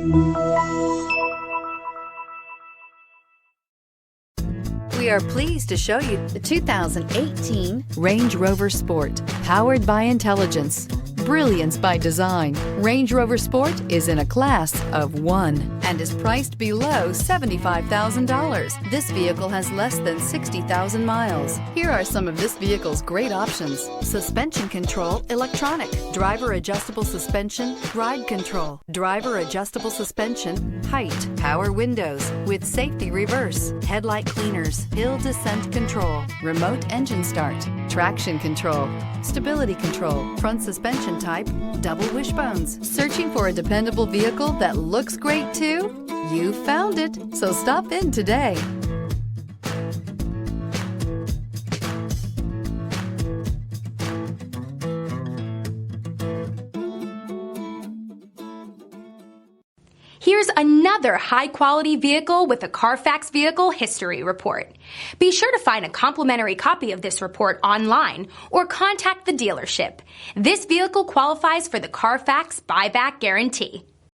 We are pleased to show you the 2018 Range Rover Sport. Powered by intelligence, brilliance by design, Range Rover Sport is in a class of one and is priced below $75,000. This vehicle has less than 60,000 miles. Here are some of this vehicle's great options: suspension control, electronic, driver adjustable suspension, ride control, driver adjustable suspension, height, power windows with safety reverse, headlight cleaners, hill descent control, remote engine start, traction control, stability control, front suspension type, double wishbones. Searching for a dependable vehicle that looks great too? You found it, so stop in today. Here's another high-quality vehicle with a Carfax Vehicle History Report. Be sure to find a complimentary copy of this report online or contact the dealership. This vehicle qualifies for the Carfax Buyback Guarantee.